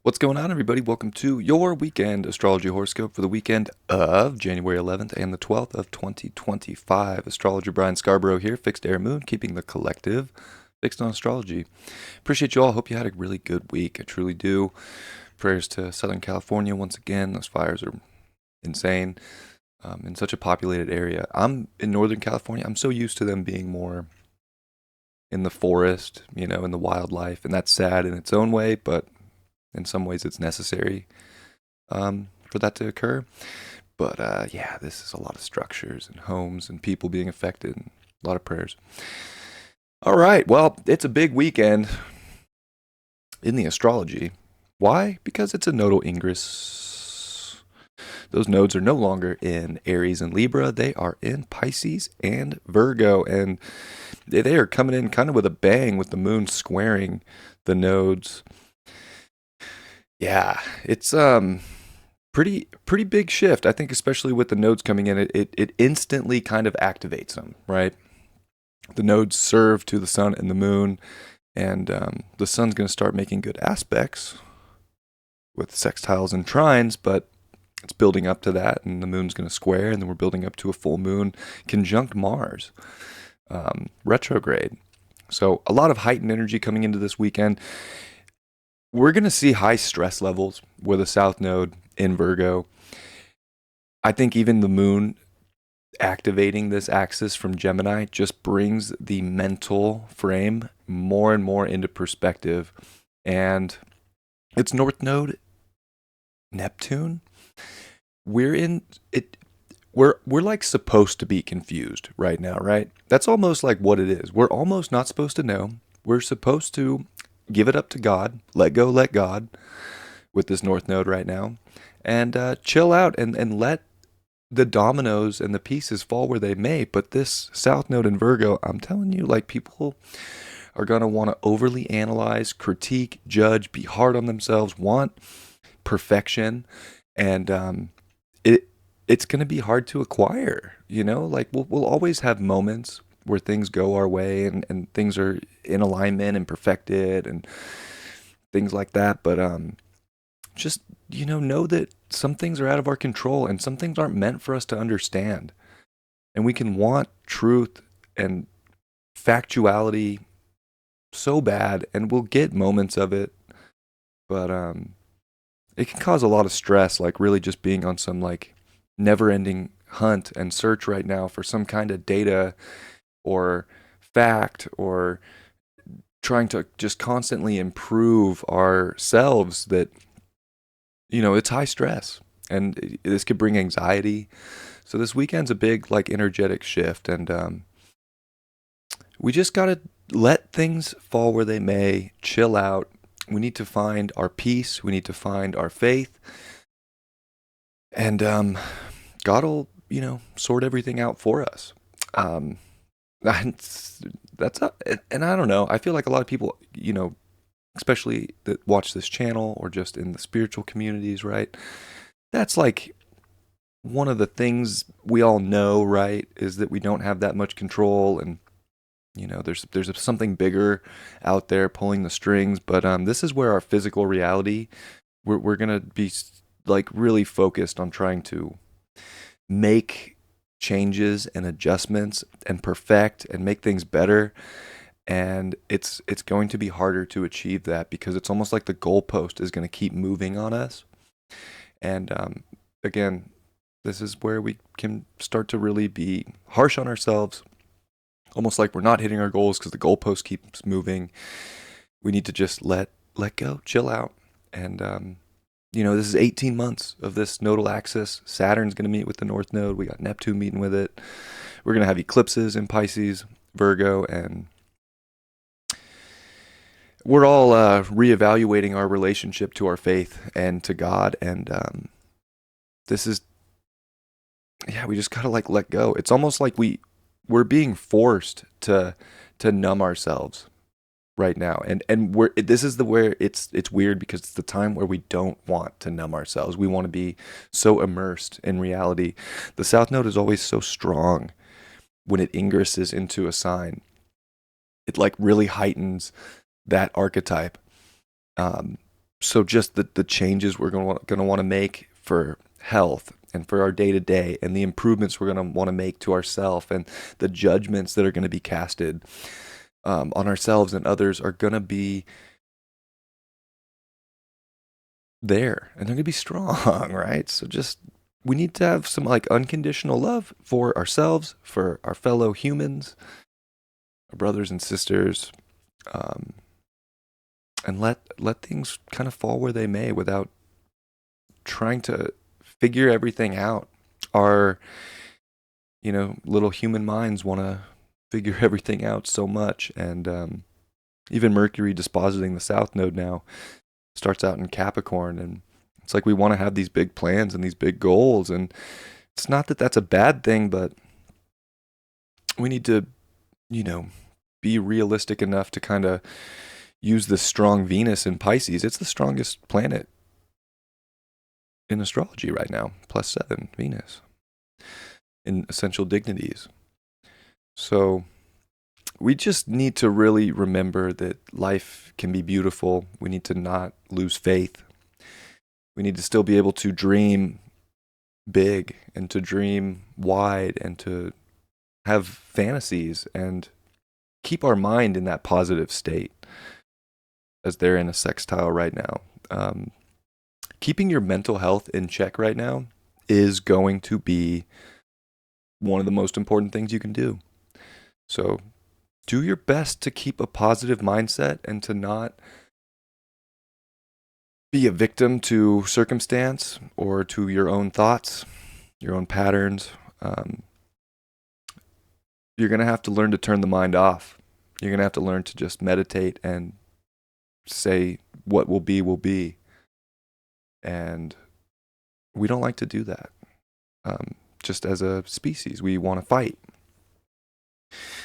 What's going on, everybody? Welcome to your weekend astrology horoscope for the weekend of January 11th and the 12th of 2025. Astrologer Brian Scarborough here, Fixed Air Moon, keeping the collective fixed on astrology. Appreciate you all. Hope you had a really good week. I truly do. Prayers to Southern California once again. Those fires are insane in such a populated area. I'm in Northern California. I'm so used to them being more in the forest, in the wildlife, and that's sad in its own way, but in some ways it's necessary for that to occur. But yeah, this is a lot of structures and homes and people being affected, and a lot of prayers. All right, well, it's a big weekend in the astrology. Why? Because it's a nodal ingress. Those nodes are no longer in Aries and Libra. They are in Pisces and Virgo, and they are coming in kind of with a bang, with the moon squaring the nodes. Yeah, it's pretty big shift. I think especially with the nodes coming in, it instantly kind of activates them, right? The nodes serve to the sun and the moon, and the sun's going to start making good aspects with sextiles and trines, but it's building up to that, and the moon's going to square, and then we're building up to a full moon conjunct Mars, retrograde. So a lot of heightened energy coming into this weekend. We're going to see high stress levels with a south node in Virgo. I think even the moon activating this axis from Gemini just brings the mental frame more and more into perspective. And it's north node Neptune. We're in it. We're like supposed to be confused right now, right? That's almost like what it is. We're almost not supposed to know. We're supposed to give it up to God, let go, let God with this north node right now, and chill out and let the dominoes and the pieces fall where they may. But this south node in Virgo, I'm telling you, like, people are going to want to overly analyze, critique, judge, be hard on themselves, want perfection, and it's going to be hard to acquire. Like we'll always have moments where things go our way and things are in alignment and perfected and things like that. But just, know that some things are out of our control and some things aren't meant for us to understand. And we can want truth and factuality so bad, and we'll get moments of it. But it can cause a lot of stress, like really just being on some like never ending hunt and search right now for some kind of data or fact, or trying to just constantly improve ourselves. That it's high stress, and this could bring anxiety. So this weekend's a big like energetic shift, and we just gotta let things fall where they may, chill out. We need to find our peace, we need to find our faith, and God will sort everything out for us. That's and I don't know. I feel like a lot of people, especially that watch this channel or just in the spiritual communities, right? That's like one of the things we all know, right? Is that we don't have that much control, and there's something bigger out there pulling the strings. But this is where our physical reality, we're gonna be like really focused on trying to make changes and adjustments and perfect and make things better. And it's going to be harder to achieve that because it's almost like the goalpost is going to keep moving on us. And again, this is where we can start to really be harsh on ourselves, almost like we're not hitting our goals because the goalpost keeps moving. We need to just let go, chill out. And this is 18 months of this nodal axis. Saturn's going to meet with the North Node. We got Neptune meeting with it. We're going to have eclipses in Pisces, Virgo, and we're all reevaluating our relationship to our faith and to God. And this is, yeah, we just got to like let go. It's almost like we're being forced to numb ourselves right now, and this is where it's weird, because it's the time where we don't want to numb ourselves. We want to be so immersed in reality. The south node is always so strong when it ingresses into a sign. It like really heightens that archetype. So just the changes we're going to want to make for health and for our day to day, and the improvements we're going to want to make to ourselves, and the judgments that are going to be casted on ourselves and others are going to be there, and they're going to be strong, right? So just we need to have some like unconditional love for ourselves, for our fellow humans, our brothers and sisters, um, and let things kind of fall where they may without trying to figure everything out. Our little human minds want to figure everything out so much, and even Mercury dispositing the South Node now starts out in Capricorn, and it's like we want to have these big plans and these big goals, and it's not that that's a bad thing, but we need to, be realistic enough to kind of use this strong Venus in Pisces. It's the strongest planet in astrology right now, +7 Venus in essential dignities. So we just need to really remember that life can be beautiful. We need to not lose faith. We need to still be able to dream big and to dream wide and to have fantasies and keep our mind in that positive state as they're in a sextile right now. Keeping your mental health in check right now is going to be one of the most important things you can do. So do your best to keep a positive mindset and to not be a victim to circumstance or to your own thoughts, your own patterns. You're going to have to learn to turn the mind off. You're going to have to learn to just meditate and say what will be, will be. And we don't like to do that. Just as a species, we want to fight.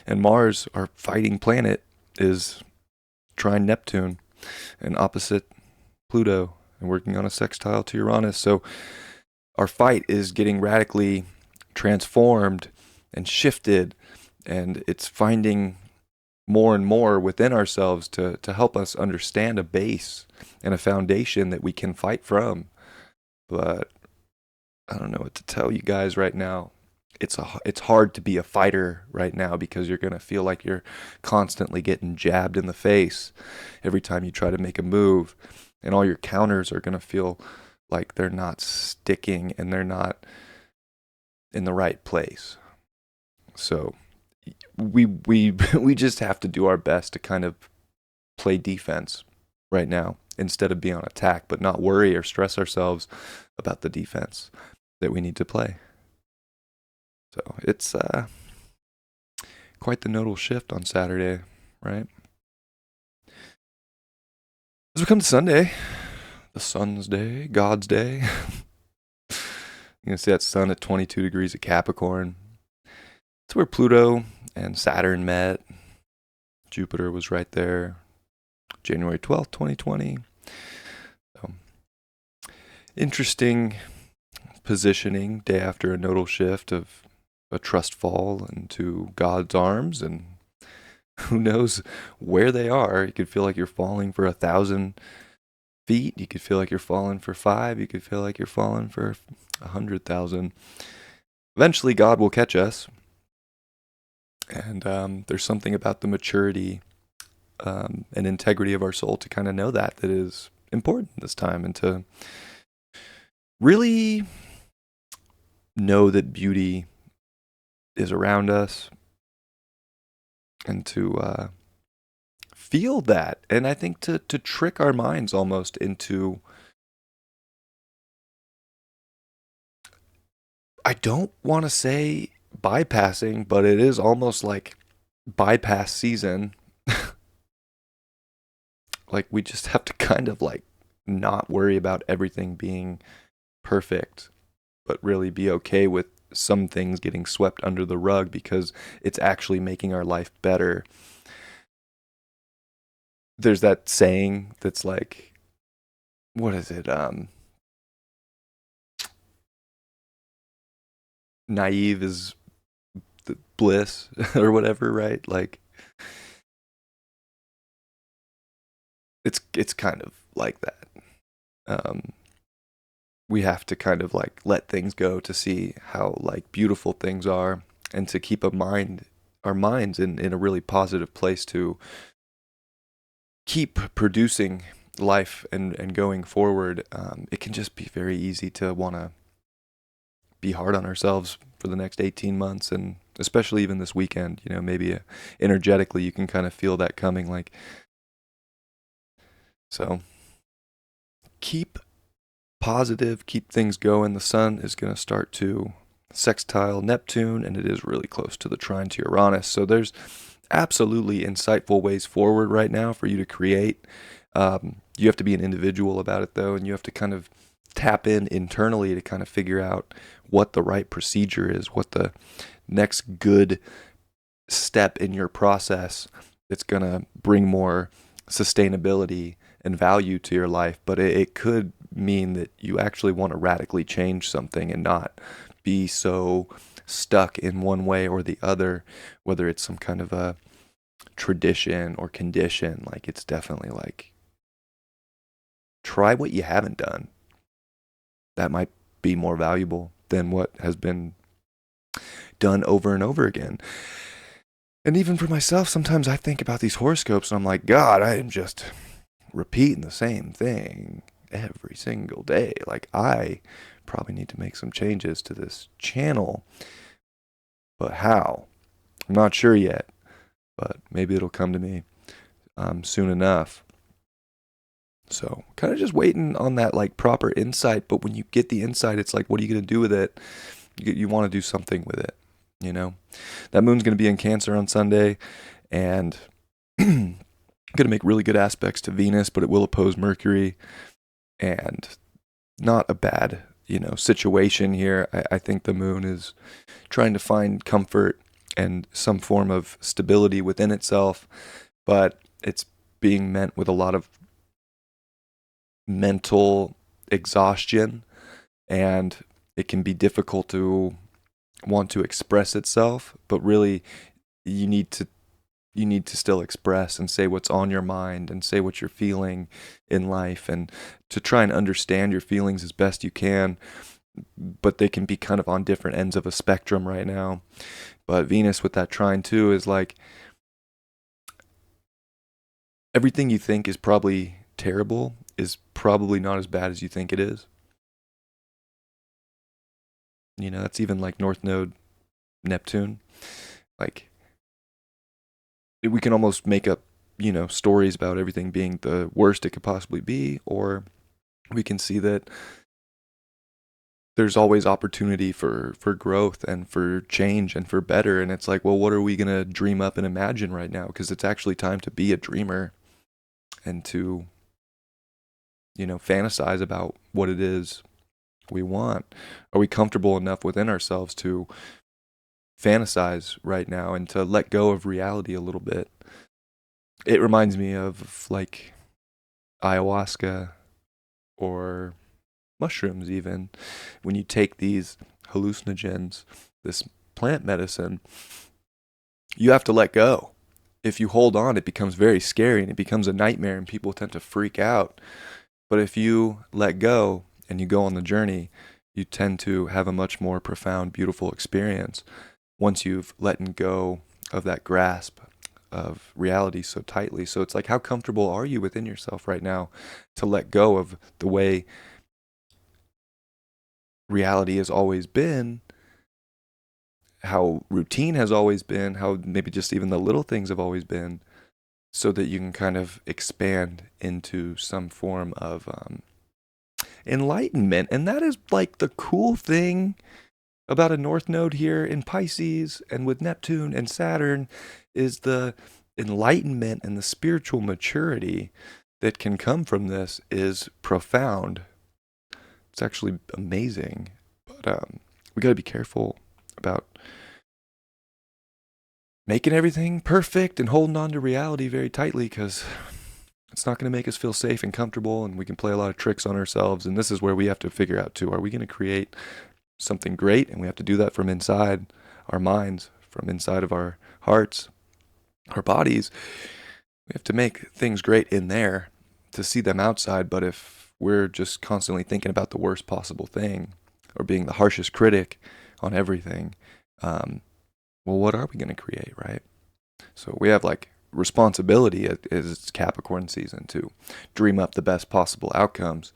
And Mars, our fighting planet, is trine Neptune and opposite Pluto and working on a sextile to Uranus. So our fight is getting radically transformed and shifted, and it's finding more and more within ourselves to help us understand a base and a foundation that we can fight from. But I don't know what to tell you guys right now. It's hard to be a fighter right now because you're going to feel like you're constantly getting jabbed in the face every time you try to make a move, and all your counters are going to feel like they're not sticking and they're not in the right place. So we just have to do our best to kind of play defense right now instead of being on attack, but not worry or stress ourselves about the defense that we need to play. So it's quite the nodal shift on Saturday, right? As we come to Sunday, the sun's day, God's day. You're going to see that sun at 22 degrees at Capricorn. It's where Pluto and Saturn met. Jupiter was right there. January 12th, 2020. So, interesting positioning day after a nodal shift of a trust fall into God's arms, and who knows where they are. You could feel like you're falling for 1,000 feet. You could feel like you're falling for 5. You could feel like you're falling for 100,000. Eventually, God will catch us. And there's something about the maturity and integrity of our soul to kind of know that is important this time, and to really know that beauty is around us, and to feel that. And I think to trick our minds almost into, I don't want to say bypassing, but it is almost like bypass season. Like we just have to kind of like not worry about everything being perfect, but really be okay with some things getting swept under the rug because it's actually making our life better. There's that saying that's like, what is it? Naive is the bliss or whatever, right? Like it's kind of like that. um, we have to kind of like let things go to see how like beautiful things are, and to keep our minds in a really positive place to keep producing life and going forward. It can just be very easy to want to be hard on ourselves for the next 18 months, and especially even this weekend, maybe energetically you can kind of feel that coming, like, so keep positive, keep things going. The sun is going to start to sextile Neptune, and it is really close to the trine to Uranus. So there's absolutely insightful ways forward right now for you to create. You have to be an individual about it, though, and you have to kind of tap in internally to kind of figure out what the right procedure is, what the next good step in your process that's going to bring more sustainability and value to your life. But it could mean that you actually want to radically change something and not be so stuck in one way or the other, whether it's some kind of a tradition or condition. Like, it's definitely like, try what you haven't done. That might be more valuable than what has been done over and over again. And even for myself, sometimes I think about these horoscopes and I'm like, God, I am just repeating the same thing every single day. Like, I probably need to make some changes to this channel. But how? I'm not sure yet, but maybe it'll come to me soon enough. So kind of just waiting on that like proper insight. But when you get the insight, it's like, what are you going to do with it? You want to do something with it, That moon's going to be in Cancer on Sunday, and going to make really good aspects to Venus, but it will oppose Mercury, and not a bad, situation here. I think the moon is trying to find comfort and some form of stability within itself, but it's being met with a lot of mental exhaustion, and it can be difficult to want to express itself, but really you need to still express and say what's on your mind and say what you're feeling in life, and to try and understand your feelings as best you can. But they can be kind of on different ends of a spectrum right now. But Venus with that trine too is like, everything you think is probably terrible is probably not as bad as you think it is. That's even like North Node Neptune. Like, we can almost make up, stories about everything being the worst it could possibly be, or we can see that there's always opportunity for growth and for change and for better. And it's like, well, what are we going to dream up and imagine right now? Because it's actually time to be a dreamer and to, fantasize about what it is we want. Are we comfortable enough within ourselves to fantasize right now and to let go of reality a little bit? It reminds me of like ayahuasca or mushrooms, even when you take these hallucinogens, this plant medicine, you have to let go. If you hold on, it becomes very scary and it becomes a nightmare and people tend to freak out. But if you let go and you go on the journey, you tend to have a much more profound, beautiful experience once you've let go of that grasp of reality so tightly. So it's like, how comfortable are you within yourself right now to let go of the way reality has always been, how routine has always been, how maybe just even the little things have always been, so that you can kind of expand into some form of enlightenment. And that is like the cool thing about a North Node here in Pisces and with Neptune and Saturn, is the enlightenment and the spiritual maturity that can come from this is profound. It's actually amazing. But we got to be careful about making everything perfect and holding on to reality very tightly, because it's not going to make us feel safe and comfortable, and we can play a lot of tricks on ourselves. And this is where we have to figure out too, are we going to create something great? And we have to do that from inside our minds, from inside of our hearts, our bodies. We have to make things great in there to see them outside. But if we're just constantly thinking about the worst possible thing or being the harshest critic on everything, well, what are we going to create, right? So we have like responsibility as it's Capricorn season to dream up the best possible outcomes.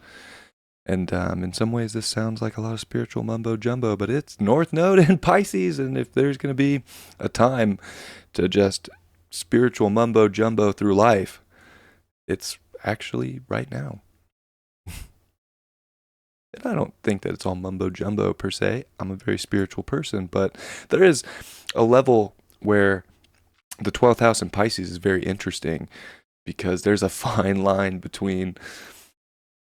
And in some ways, this sounds like a lot of spiritual mumbo jumbo, but it's North Node and Pisces. And if there's going to be a time to just spiritual mumbo jumbo through life, it's actually right now. And I don't think that it's all mumbo jumbo per se. I'm a very spiritual person, but there is a level where the 12th house in Pisces is very interesting because there's a fine line between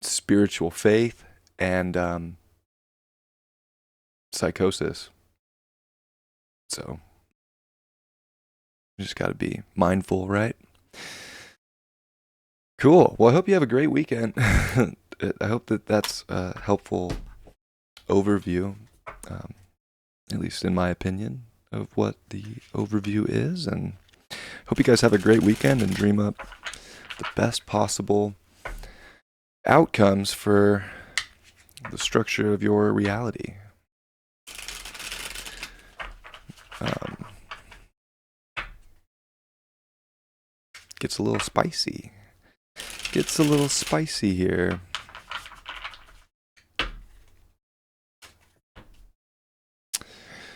spiritual faith and psychosis. So you just got to be mindful, right? Cool. Well, I hope you have a great weekend. I hope that that's a helpful overview, at least in my opinion, of what the overview is. And hope you guys have a great weekend and dream up the best possible outcomes for the structure of your reality. Gets a little spicy. Gets a little spicy here.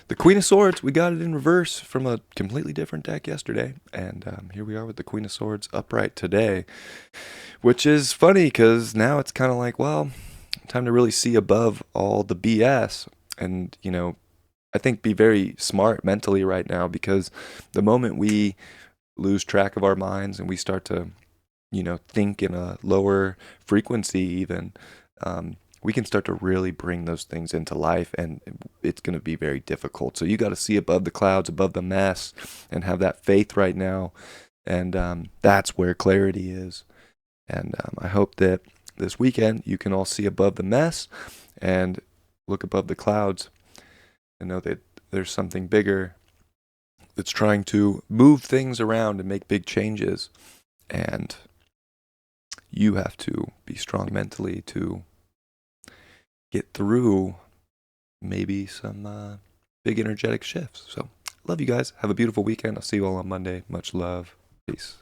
The Queen of Swords, we got it in reverse from a completely different deck yesterday. And here we are with the Queen of Swords upright today. Which is funny because now it's kind of like, well, time to really see above all the BS. And, you know, I think be very smart mentally right now, because the moment we lose track of our minds and we start to, you know, think in a lower frequency even, we can start to really bring those things into life, and it's going to be very difficult. So you got to see above the clouds, above the mess, and have that faith right now. And that's where clarity is. And I hope that this weekend you can all see above the mess and look above the clouds and know that there's something bigger that's trying to move things around and make big changes. And you have to be strong mentally to get through maybe some big energetic shifts. So love you guys. Have a beautiful weekend. I'll see you all on Monday. Much love. Peace.